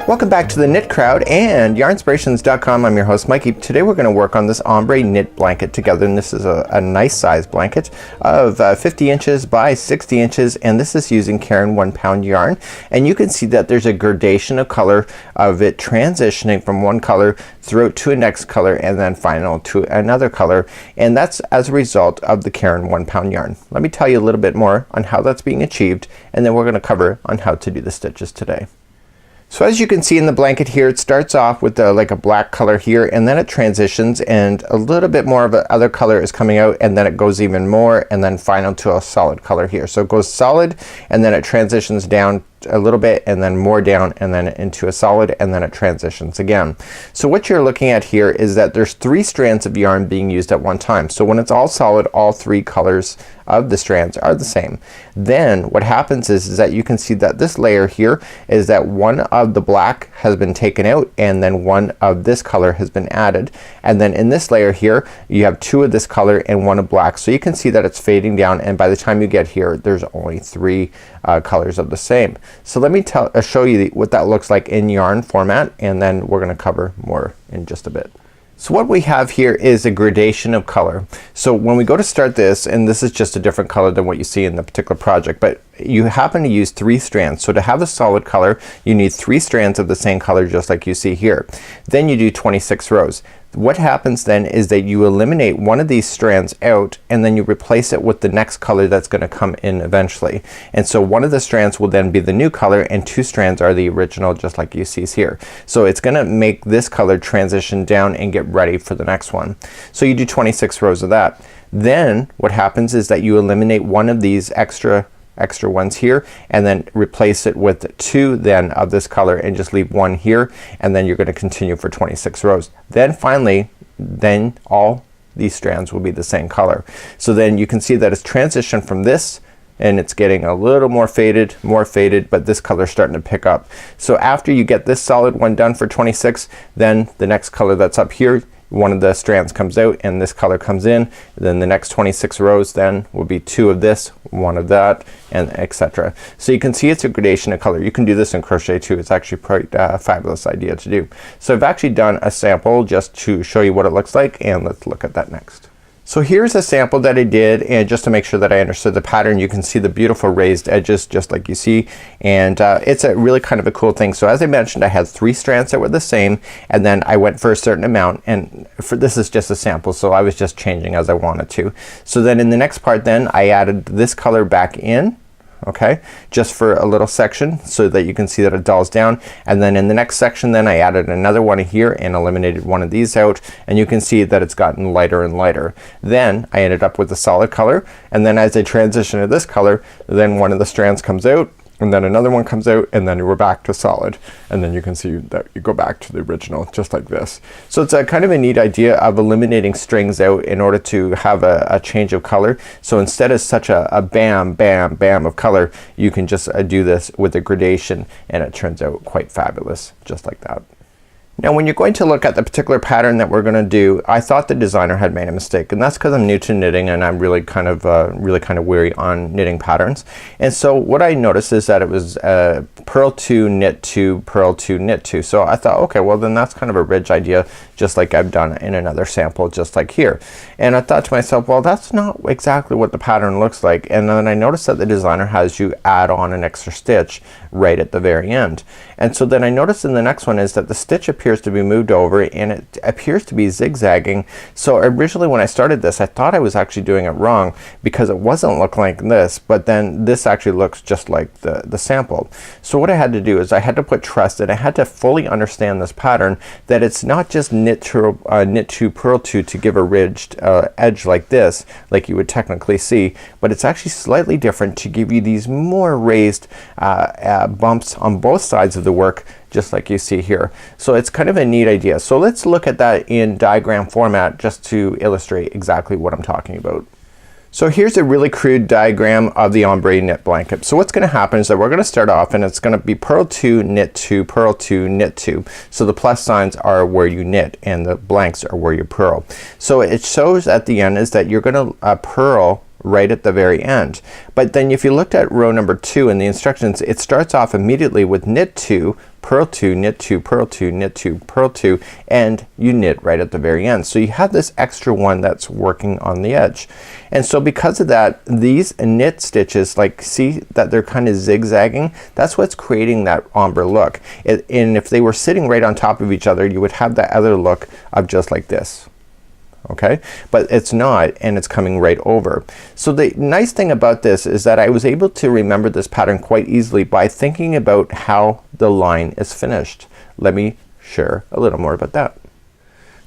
Welcome back to the Knit Crowd and yarnspirations.com. I'm your host Mikey. Today we're going to work on this ombre knit blanket together, and this is a nice size blanket of 50 inches by 60 inches, and this is using Caron 1 Pound Yarn. And you can see that there's a gradation of color of it transitioning from one color through to a next color and then final to another color, and that's as a result of the Caron 1 Pound Yarn. Let me tell you a little bit more on how that's being achieved, and then we're going to cover on how to do the stitches today. So as you can see in the blanket here, it starts off with like a black color here, and then it transitions and a little bit more of a other color is coming out, and then it goes even more, and then final to a solid color here. So it goes solid, and then it transitions down a little bit, and then more down, and then into a solid, and then it transitions again. So what you're looking at here is that there's 3 strands of yarn being used at one time. So when it's all solid, all 3 colors of the strands are the same. Then what happens is that you can see that this layer here is that one of the black has been taken out, and then one of this color has been added, and then in this layer here you have 2 of this color and 1 of black. So you can see that it's fading down, and by the time you get here there's only 3 colors of the same. So let me show you what that looks like in yarn format, and then we're gonna cover more in just a bit. So what we have here is a gradation of color. So when we go to start this, and this is just a different color than what you see in the particular project, but you happen to use 3 strands. So to have a solid color you need 3 strands of the same color, just like you see here. Then you do 26 rows. What happens then is that you eliminate one of these strands out, and then you replace it with the next color that's going to come in eventually. And so one of the strands will then be the new color, and 2 strands are the original, just like you see here. So it's gonna make this color transition down and get ready for the next one. So you do 26 rows of that. Then what happens is that you eliminate one of these extra ones here, and then replace it with 2 then of this color, and just leave 1 here, and then you're going to continue for 26 rows. Then finally all these strands will be the same color. So then you can see that it's transitioned from this, and it's getting a little more faded, but this color is starting to pick up. So after you get this solid one done for 26, then the next color that's up here, one of the strands comes out and this color comes in. Then the next 26 rows then will be 2 of this, 1 of that, and etc. So you can see it's a gradation of color. You can do this in crochet too. It's actually quite a fabulous idea to do. So I've actually done a sample just to show you what it looks like, and let's look at that next. So here's a sample that I did, and just to make sure that I understood the pattern, you can see the beautiful raised edges just like you see, and it's a really kind of a cool thing. So as I mentioned, I had 3 strands that were the same, and then I went for a certain amount, and for this is just a sample, so I was just changing as I wanted to. So then in the next part then I added this color back in, okay, just for a little section so that you can see that it dulls down, and then in the next section then I added another one here and eliminated one of these out, and you can see that it's gotten lighter and lighter. Then I ended up with a solid color, and then as I transition to this color, then one of the strands comes out, and then another one comes out, and then we're back to solid, and then you can see that you go back to the original just like this. So it's a kind of a neat idea of eliminating strings out in order to have a change of color. So instead of such a bam bam bam of color, you can just do this with a gradation, and it turns out quite fabulous just like that. Now when you're going to look at the particular pattern that we're gonna do, I thought the designer had made a mistake, and that's because I'm new to knitting and I'm really kind of weary on knitting patterns. And so what I noticed is that it was purl 2, knit 2, purl 2, knit 2. So I thought, okay, well then that's kind of a ridge idea, just like I've done in another sample just like here. And I thought to myself, well that's not exactly what the pattern looks like. And then I noticed that the designer has you add on an extra stitch right at the very end. And so then I noticed in the next one is that the stitch appears to be moved over, and it appears to be zigzagging. So originally when I started this I thought I was actually doing it wrong, because it wasn't looking like this, but then this actually looks just like the sample. So what I had to do is I had to put trust, and I had to fully understand this pattern, that it's not just knit 2 purl 2 to give a ridged edge like this, like you would technically see, but it's actually slightly different to give you these more raised bumps on both sides of the work, just like you see here. So it's kind of a neat idea. So let's look at that in diagram format just to illustrate exactly what I'm talking about. So here's a really crude diagram of the ombre knit blanket. So what's gonna happen is that we're gonna start off, and it's gonna be purl 2, knit 2, purl 2, knit 2. So the plus signs are where you knit, and the blanks are where you purl. So it shows at the end is that you're gonna purl right at the very end. But then if you looked at row number 2 in the instructions, it starts off immediately with knit 2, purl 2, knit 2, purl 2, knit 2, purl 2, and you knit right at the very end. So you have this extra one that's working on the edge. And so because of that, these knit stitches, like, see that they're kind of zigzagging? That's what's creating that ombre look. And if they were sitting right on top of each other, you would have that other look of just like this. Okay, but it's not, and it's coming right over. So the nice thing about this is that I was able to remember this pattern quite easily by thinking about how the line is finished. Let me share a little more about that.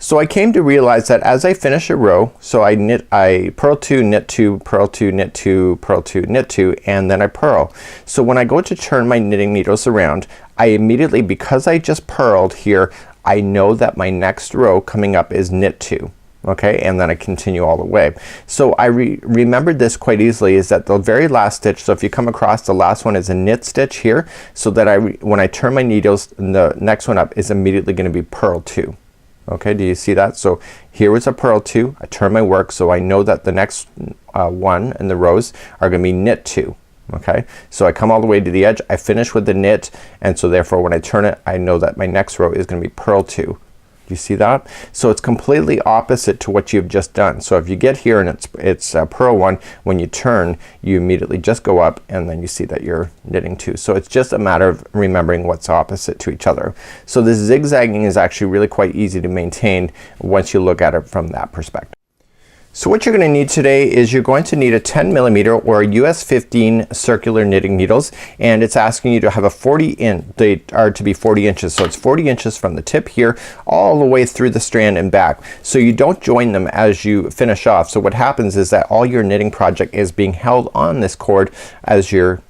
So I came to realize that as I finish a row, so I purl 2, knit 2, purl 2, knit 2, purl 2, knit 2, and then I purl. So when I go to turn my knitting needles around, I immediately, because I just purled here, I know that my next row coming up is knit 2. Okay, and then I continue all the way. So I remembered this quite easily, is that the very last stitch, so if you come across, the last one is a knit stitch here, so that when I turn my needles, the next one up is immediately going to be purl 2. Okay, do you see that? So here was a purl 2, I turn my work, so I know that the next one in the rows are going to be knit 2. Okay, so I come all the way to the edge, I finish with the knit, and so therefore when I turn it, I know that my next row is going to be purl 2. Do you see that? So it's completely opposite to what you've just done. So if you get here and it's purl 1, when you turn, you immediately just go up, and then you see that you're knitting 2. So it's just a matter of remembering what's opposite to each other. So this zigzagging is actually really quite easy to maintain once you look at it from that perspective. So what you're going to need today is you're going to need a 10mm or a US 15 circular knitting needles, and it's asking you to have a 40 inch, they are to be 40 inches. So it's 40 inches from the tip here all the way through the strand and back. So you don't join them as you finish off. So what happens is that all your knitting project is being held on this cord as you're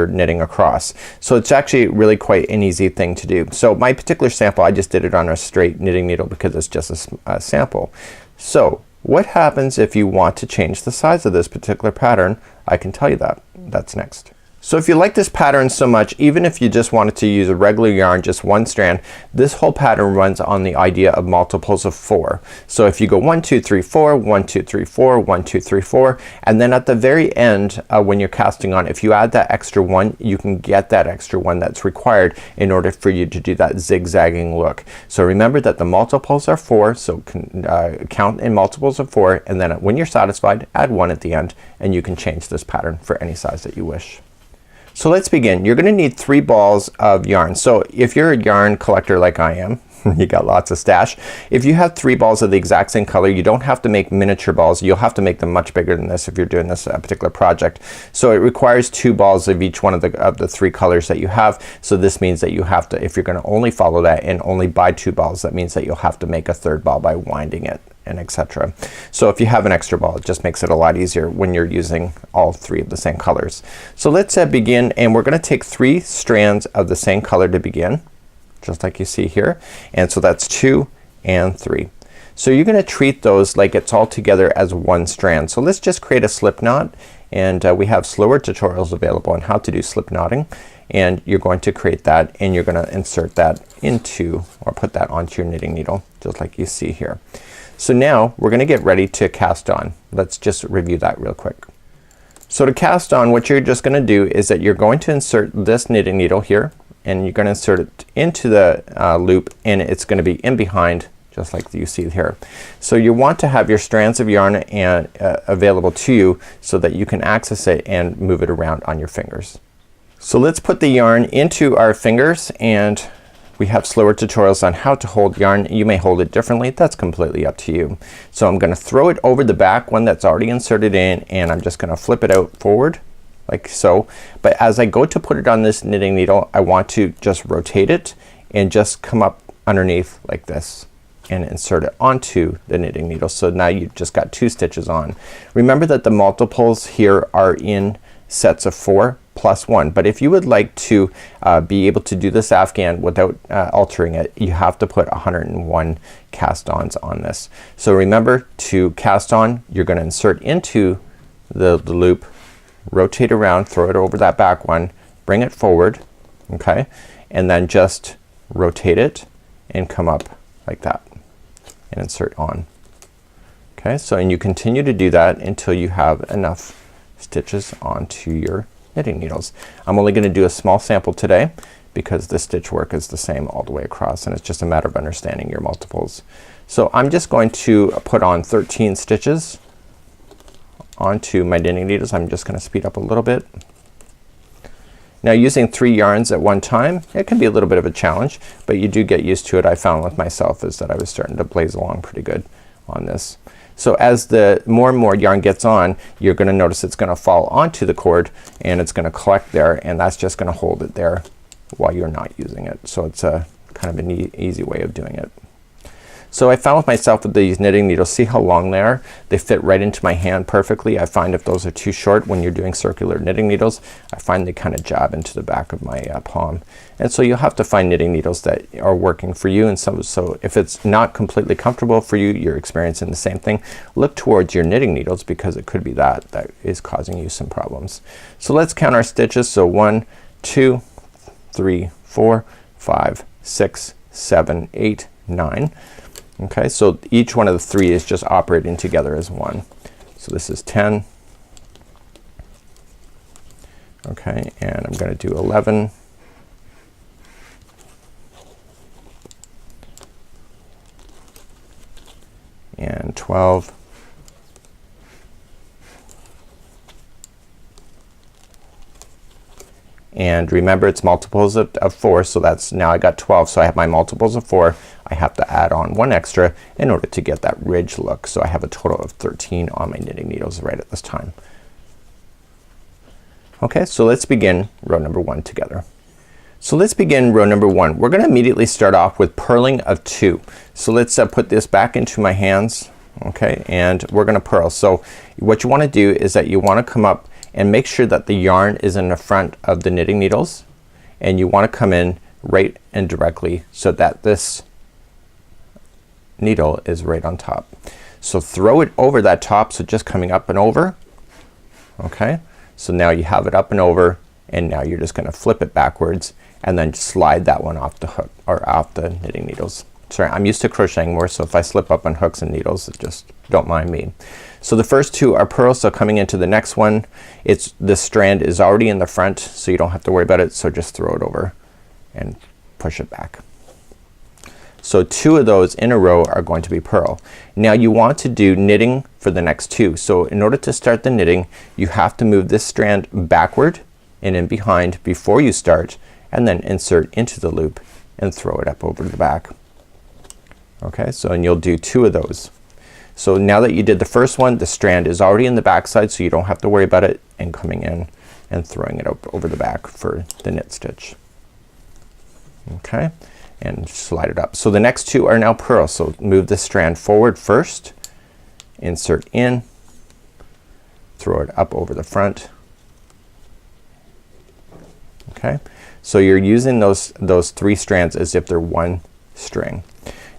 knitting across. So it's actually really quite an easy thing to do. So my particular sample, I just did it on a straight knitting needle because it's just a sample. So what happens if you want to change the size of this particular pattern? I can tell you that. That's next. So if you like this pattern so much, even if you just wanted to use a regular yarn, just one strand, this whole pattern runs on the idea of multiples of 4. So if you go 1 2 3 4, 1 2 3 4, 1 2 3 4, and then at the very end when you're casting on, if you add that extra 1, you can get that extra 1 that's required in order for you to do that zigzagging look. So remember that the multiples are 4, so count in multiples of 4, and then when you're satisfied, add 1 at the end, and you can change this pattern for any size that you wish. So let's begin. You're gonna need 3 balls of yarn. So if you're a yarn collector like I am, you got lots of stash. If you have 3 balls of the exact same color, you don't have to make miniature balls. You'll have to make them much bigger than this if you're doing this particular project. So it requires 2 balls of each one of the 3 colors that you have. So this means that you have to, if you're gonna only follow that and only buy 2 balls, that means that you'll have to make a 3rd ball by winding it, and etc. So if you have an extra ball, it just makes it a lot easier when you're using all 3 of the same colors. So let's begin, and we're gonna take 3 strands of the same color to begin, just like you see here, and so that's 2 and 3. So you're gonna treat those like it's all together as one strand. So let's just create a slip knot, and we have slower tutorials available on how to do slip knotting, and you're going to create that, and you're gonna insert that into, or put that onto your knitting needle, just like you see here. So now we're gonna get ready to cast on. Let's just review that real quick. So to cast on, what you're just gonna do is that you're going to insert this knitting needle here, and you're gonna insert it into the loop, and it's gonna be in behind, just like you see here. So you want to have your strands of yarn available to you so that you can access it and move it around on your fingers. So let's put the yarn into our fingers, and we have slower tutorials on how to hold yarn. You may hold it differently. That's completely up to you. So I'm gonna throw it over the back one that's already inserted in, and I'm just gonna flip it out forward like so. But as I go to put it on this knitting needle, I want to just rotate it and just come up underneath like this and insert it onto the knitting needle. So now you've just got 2 stitches on. Remember that the multiples here are in sets of 4 plus 1, but if you would like to be able to do this Afghan without altering it, you have to put 101 cast-ons on this. So remember, to cast on, you're gonna insert into the loop, rotate around, throw it over that back one, bring it forward, okay, and then just rotate it and come up like that and insert on. Okay, so and you continue to do that until you have enough stitches onto your knitting needles. I'm only gonna do a small sample today because the stitch work is the same all the way across, and it's just a matter of understanding your multiples. So I'm just going to put on 13 stitches onto my knitting needles. I'm just gonna speed up a little bit. Now using 3 yarns at one time, it can be a little bit of a challenge, but you do get used to it. I found with myself is that I was starting to blaze along pretty good on this. So as the more and more yarn gets on, you're gonna notice it's gonna fall onto the cord and it's gonna collect there, and that's just gonna hold it there while you're not using it. So it's a kind of an easy way of doing it. So I found with myself with these knitting needles, see how long they are? They fit right into my hand perfectly. I find if those are too short when you're doing circular knitting needles, I find they kind of jab into the back of my palm. And so you'll have to find knitting needles that are working for you. And so if it's not completely comfortable for you, you're experiencing the same thing, look towards your knitting needles because it could be that is causing you some problems. So let's count our stitches. So 1, 2, 3, 4, 5, 6, 7, 8, 9. Okay, so each one of the 3 is just operating together as one. So this is 10. Okay, and I'm gonna do 11. And 12. And remember it's multiples of 4, so that's now I got 12, so I have my multiples of 4. I have to add on 1 extra in order to get that ridge look. So I have a total of 13 on my knitting needles right at this time. Okay, so let's begin row number 1 together. So let's begin row number 1. We're gonna immediately start off with purling of 2. So let's put this back into my hands. Okay, and we're gonna purl. So what you wanna do is that you wanna come up and make sure that the yarn is in the front of the knitting needles, and you wanna come in right and directly so that this needle is right on top. So throw it over that top, so just coming up and over. Okay, so now you have it up and over, and now you're just gonna flip it backwards and then slide that one off the hook or off the knitting needles. Sorry, I'm used to crocheting more, so if I slip up on hooks and needles, just don't mind me. So the first 2 are purls, so coming into the next one, this strand is already in the front, so you don't have to worry about it, so just throw it over and push it back. So 2 of those in a row are going to be purl. Now you want to do knitting for the next 2. So in order to start the knitting, you have to move this strand backward and in behind before you start, and then insert into the loop and throw it up over the back. Okay, so and you'll do 2 of those. So now that you did the first one, the strand is already in the back side, so you don't have to worry about it, and coming in and throwing it up over the back for the knit stitch. Okay, and slide it up. So the next 2 are now purl. So move the strand forward first, insert in, throw it up over the front. Okay, so you're using those 3 strands as if they're one string.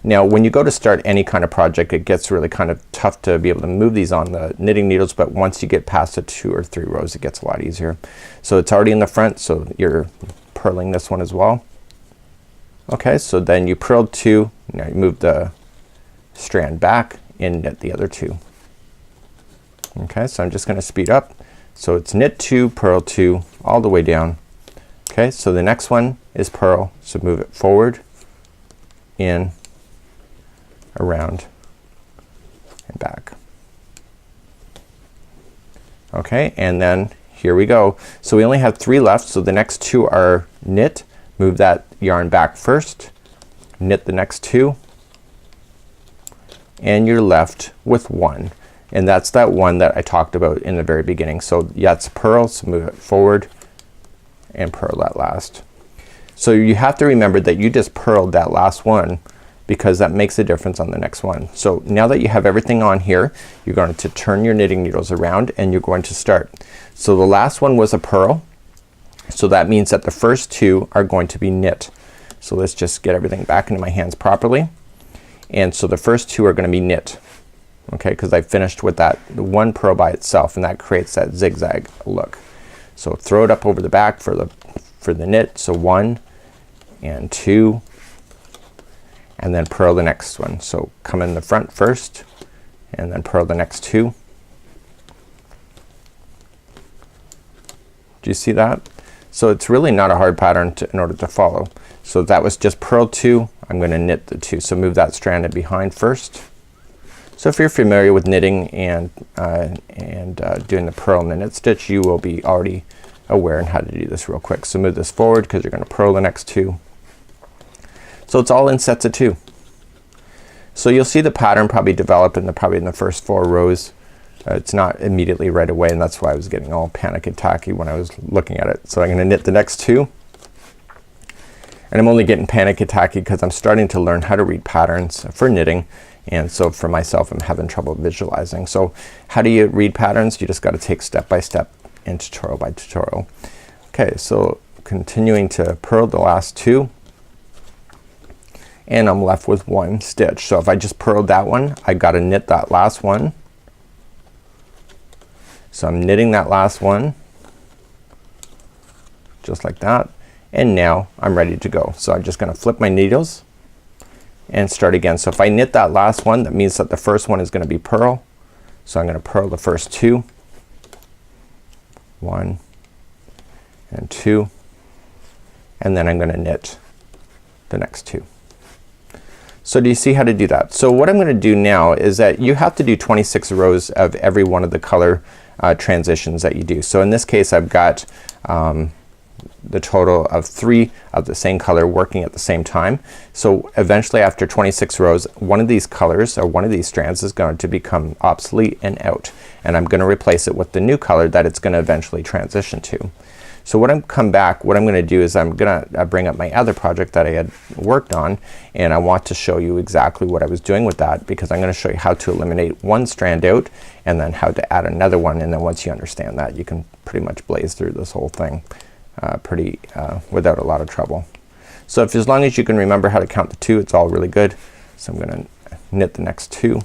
Now when you go to start any kind of project, it gets really kind of tough to be able to move these on the knitting needles, but once you get past the 2 or 3 rows, it gets a lot easier. So it's already in the front, so you're purling this one as well. Okay, so then you purled 2, now you move the strand back and knit the other 2. Okay, so I'm just gonna speed up. So it's knit 2, purl 2, all the way down. Okay, so the next one is purl, so move it forward, in, around, and back. Okay, and then here we go. So we only have 3 left, so the next 2 are knit, move that yarn back first, knit the next 2, and you're left with 1, and that's that one that I talked about in the very beginning. So yeah, it's purl, so move it forward and purl that last. So you have to remember that you just purled that last one because that makes a difference on the next one. So now that you have everything on here, you're going to turn your knitting needles around and you're going to start. So the last one was a purl, so that means that the first 2 are going to be knit. So let's just get everything back into my hands properly, and so the first 2 are gonna be knit. Okay, because I finished with that 1 purl by itself, and that creates that zigzag look. So throw it up over the back for the knit. So 1 and 2, and then purl the next one. So come in the front first and then purl the next 2. Do you see that? So it's really not a hard pattern in order to follow. So that was just purl 2. I'm going to knit the 2. So move that strand in behind first. So if you're familiar with knitting and doing the purl and the knit stitch, you will be already aware on how to do this real quick. So move this forward because you're going to purl the next 2. So it's all in sets of 2. So you'll see the pattern probably develop in the first 4 rows. It's not immediately right away, and that's why I was getting all panic attacky when I was looking at it. So I'm going to knit the next 2. And I'm only getting panic attacky because I'm starting to learn how to read patterns for knitting. And so for myself, I'm having trouble visualizing. So how do you read patterns? You just got to take step by step and tutorial by tutorial. Okay, so continuing to purl the last 2, and I'm left with 1 stitch. So if I just purled that one, I got to knit that last one. So I'm knitting that last one just like that, and now I'm ready to go. So I'm just going to flip my needles and start again. So if I knit that last one, that means that the first one is going to be purl. So I'm going to purl the first 2, 1 and 2, and then I'm going to knit the next 2. So do you see how to do that? So what I'm going to do now is that you have to do 26 rows of every one of the color transitions that you do. So in this case I've got the total of 3 of the same color working at the same time. So eventually after 26 rows, one of these colors or one of these strands is going to become obsolete and out, and I'm going to replace it with the new color that it's going to eventually transition to. So when I come back, what I'm going to do is I'm gonna bring up my other project that I had worked on, and I want to show you exactly what I was doing with that, because I'm going to show you how to eliminate one strand out and then how to add another one, and then once you understand that, you can pretty much blaze through this whole thing without a lot of trouble. So if as long as you can remember how to count the 2, it's all really good. So I'm going to knit the next 2,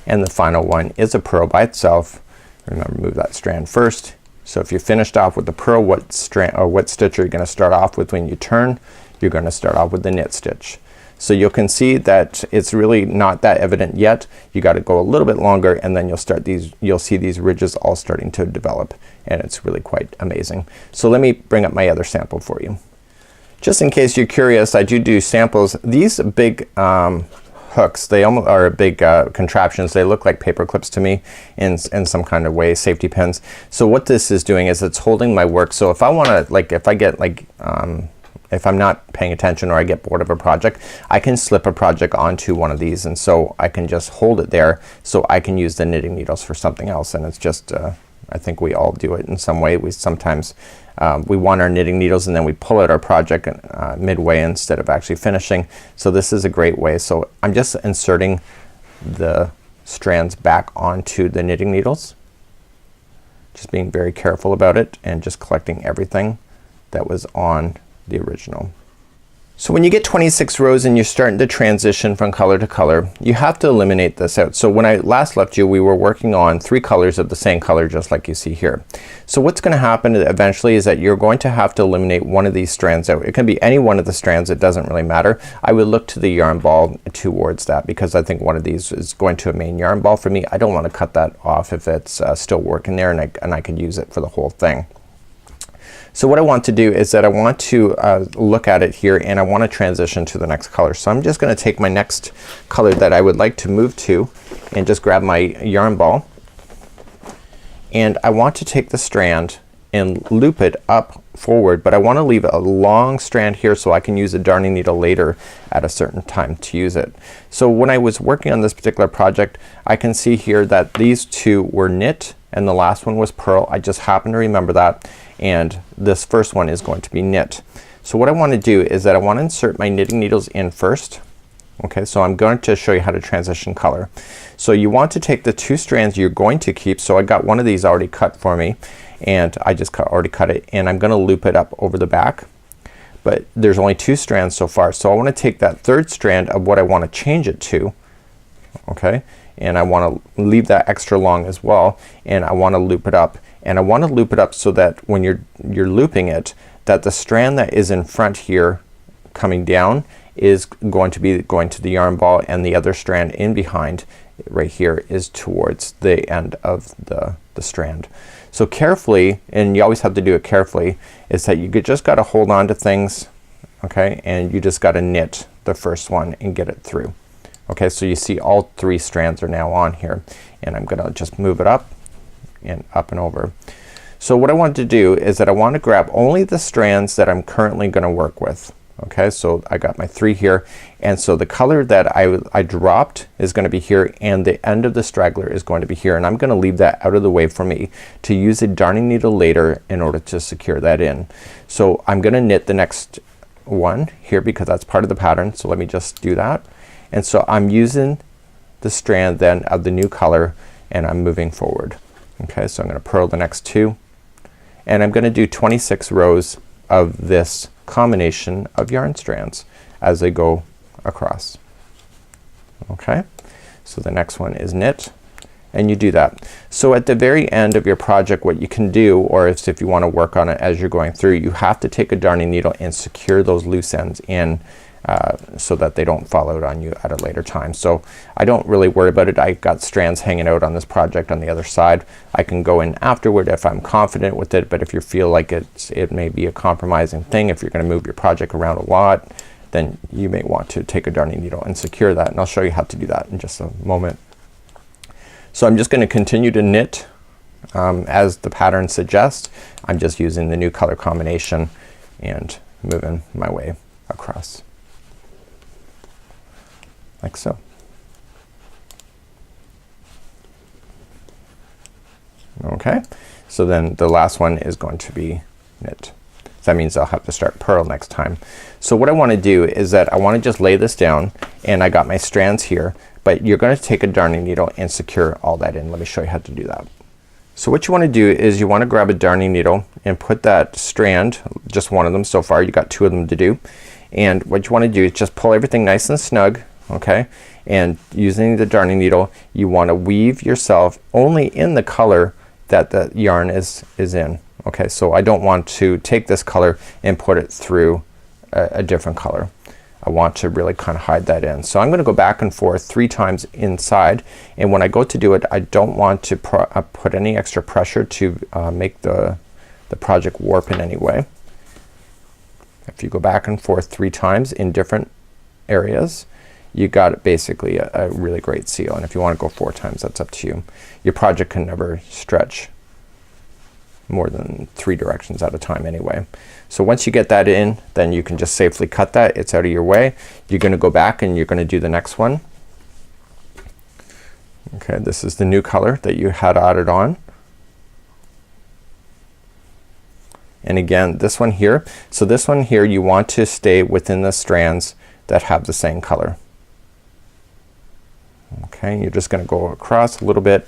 and the final one is a purl by itself. Remember, move that strand first. So if you finished off with the purl, what strand or what stitch are you going to start off with when you turn? You're going to start off with the knit stitch. So you can see that it's really not that evident yet. You got to go a little bit longer, and then you'll see these ridges all starting to develop, and it's really quite amazing. So let me bring up my other sample for you. Just in case you're curious, I do samples. These big hooks, they almost are big contraptions. They look like paper clips to me in some kind of way, safety pins. So what this is doing is it's holding my work. So if I want to, like, if I get like if I'm not paying attention or I get bored of a project, I can slip a project onto one of these, and so I can just hold it there so I can use the knitting needles for something else. And it's just I think we all do it in some way. We sometimes we want our knitting needles and then we pull out our project midway instead of actually finishing. So this is a great way. So I'm just inserting the strands back onto the knitting needles, just being very careful about it and just collecting everything that was on the original. So when you get 26 rows and you're starting to transition from color to color, you have to eliminate this out. So when I last left you, we were working on 3 colors of the same color, just like you see here. So what's going to happen eventually is that you're going to have to eliminate one of these strands out. It can be any one of the strands, it doesn't really matter. I would look to the yarn ball towards that, because I think one of these is going to a main yarn ball for me. I don't want to cut that off if it's still working there, and I could use it for the whole thing. So what I want to do is that I want to look at it here, and I want to transition to the next color. So I'm just going to take my next color that I would like to move to and just grab my yarn ball, and I want to take the strand and loop it up forward, but I want to leave a long strand here so I can use a darning needle later at a certain time to use it. So when I was working on this particular project, I can see here that these 2 were knit and the last one was purl. I just happen to remember that, and this first one is going to be knit. So what I want to do is that I want to insert my knitting needles in first. Okay, so I'm going to show you how to transition color. So you want to take the 2 strands you're going to keep. So I got one of these already cut for me, and I just already cut it, and I'm going to loop it up over the back. But there's only 2 strands so far, so I want to take that 3rd strand of what I want to change it to, okay, and I want to leave that extra long as well, and I want to loop it up, and I want to loop it up so that when you're looping it, that the strand that is in front here coming down is going to be going to the yarn ball, and the other strand in behind right here is towards the end of the strand. So carefully, and you always have to do it carefully, is that you just gotta hold on to things, okay, and you just gotta knit the first one and get it through. Okay, so you see all 3 strands are now on here, and I'm gonna just move it up and over. So what I want to do is that I want to grab only the strands that I'm currently gonna work with. Okay, so I got my 3 here, and so the color that I dropped is gonna be here, and the end of the straggler is going to be here, and I'm gonna leave that out of the way for me to use a darning needle later in order to secure that in. So I'm gonna knit the next one here because that's part of the pattern. So let me just do that. And so I'm using the strand then of the new color, and I'm moving forward. Okay, so I'm gonna purl the next 2, and I'm gonna do 26 rows of this combination of yarn strands as they go across. Okay, so the next one is knit, and you do that. So at the very end of your project, what you can do, or if you want to work on it as you're going through, you have to take a darning needle and secure those loose ends in so that they don't fall out on you at a later time. So I don't really worry about it. I got strands hanging out on this project on the other side. I can go in afterward if I'm confident with it, but if you feel like it may be a compromising thing, if you're gonna move your project around a lot, then you may want to take a darning needle and secure that, and I'll show you how to do that in just a moment. So I'm just gonna continue to knit as the pattern suggests. I'm just using the new color combination and moving my way across like so. Okay, so then the last one is going to be knit. So that means I'll have to start purl next time. So what I want to do is that I want to just lay this down, and I got my strands here, but you're going to take a darning needle and secure all that in. Let me show you how to do that. So what you want to do is you want to grab a darning needle and put that strand, just one of them so far, you got 2 of them to do, and what you want to do is just pull everything nice and snug. Okay, and using the darning needle, you want to weave yourself only in the color that the yarn is in. Okay, so I don't want to take this color and put it through a different color. I want to really kind of hide that in. So I'm gonna go back and forth 3 times inside, and when I go to do it, I don't want to put any extra pressure to make the project warp in any way. If you go back and forth 3 times in different areas, you got basically a really great seal, and if you want to go 4 times, that's up to you. Your project can never stretch more than 3 directions at a time anyway. So once you get that in, then you can just safely cut that. It's out of your way. You're gonna go back and you're gonna do the next one. Okay, this is the new color that you had added on. And again, this one here, so this one here you want to stay within the strands that have the same color. Okay, you're just gonna go across a little bit,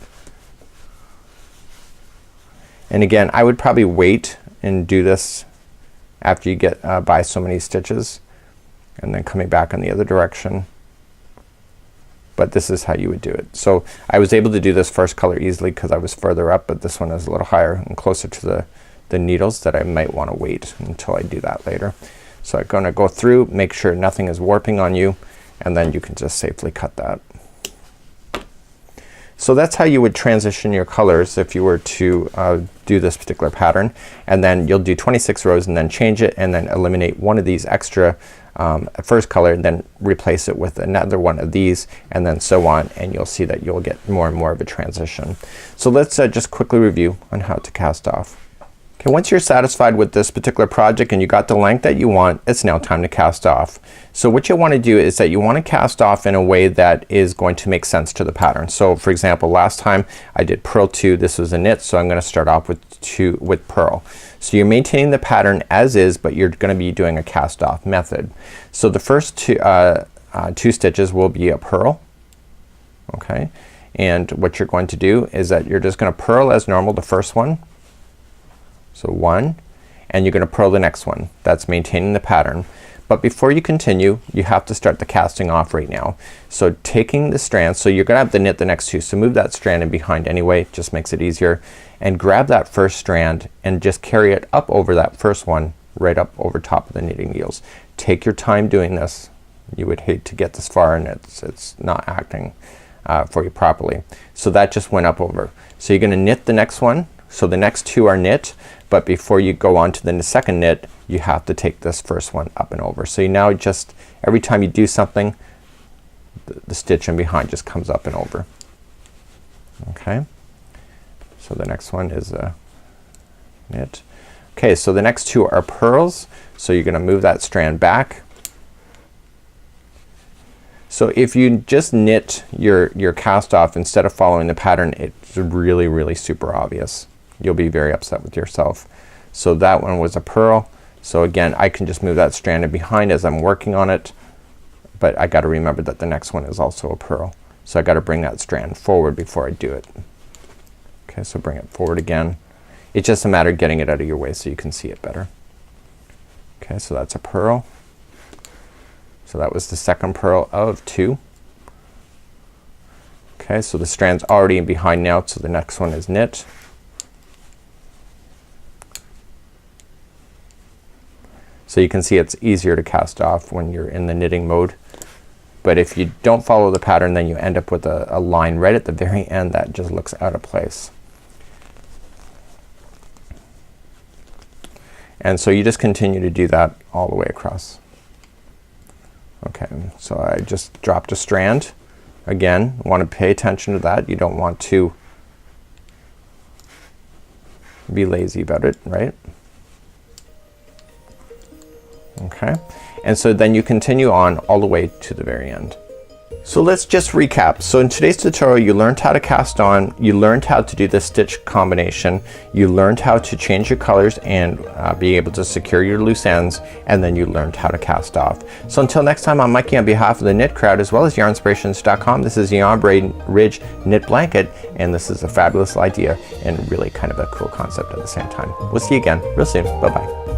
and again I would probably wait and do this after you get by so many stitches, and then coming back in the other direction, but this is how you would do it. So I was able to do this first color easily because I was further up, but this one is a little higher and closer to the needles that I might want to wait until I do that later. So I'm gonna go through, make sure nothing is warping on you, and then you can just safely cut that. So that's how you would transition your colors if you were to do this particular pattern, and then you'll do 26 rows and then change it and then eliminate one of these extra first color and then replace it with another one of these, and then so on, and you'll see that you'll get more and more of a transition. So let's just quickly review on how to cast off. Okay, once you're satisfied with this particular project and you got the length that you want, it's now time to cast off. So what you want to do is that you want to cast off in a way that is going to make sense to the pattern. So for example, last time I did purl 2, this was a knit, so I'm gonna start off with purl. So you're maintaining the pattern as is, but you're gonna be doing a cast off method. So the first 2 stitches will be a purl. Okay, and what you're going to do is that you're just gonna purl as normal the first one. So 1, and you're gonna purl the next one. That's maintaining the pattern. But before you continue, you have to start the casting off right now. So taking the strand, so you're gonna have to knit the next 2, so move that strand in behind anyway, just makes it easier, and grab that first strand and just carry it up over that first one right up over top of the knitting needles. Take your time doing this. You would hate to get this far and it's not acting for you properly. So that just went up over. So you're gonna knit the next one. So the next two are knit, but before you go on to the second knit, you have to take this first one up and over. So you now just, every time you do something, the stitch in behind just comes up and over. Okay, so the next one is a knit. Okay, so the next two are purls. So you're gonna move that strand back. So if you just knit your cast off instead of following the pattern, it's really super obvious. You'll be very upset with yourself. So that one was a purl. So again, I can just move that strand in behind as I'm working on it, but I gotta remember that the next one is also a purl. So I gotta bring that strand forward before I do it. Okay, so bring it forward again. It's just a matter of getting it out of your way so you can see it better. Okay, so that's a purl. So that was the second purl of 2. Okay, so the strand's already in behind now, so the next one is knit. So you can see it's easier to cast off when you're in the knitting mode. But if you don't follow the pattern, then you end up with a line right at the very end that just looks out of place. And so you just continue to do that all the way across. Okay, so I just dropped a strand. Again, want to pay attention to that. You don't want to be lazy about it, right? Okay, and so then you continue on all the way to the very end. So let's just recap. So in today's tutorial you learned how to cast on, you learned how to do the stitch combination, you learned how to change your colors and be able to secure your loose ends, and then you learned how to cast off. So until next time, I'm Mikey on behalf of the Knit Crowd as well as yarnspirations.com. This is the Ombre Ridge Knit Blanket, and this is a fabulous idea and really kind of a cool concept at the same time. We'll see you again real soon. Bye bye.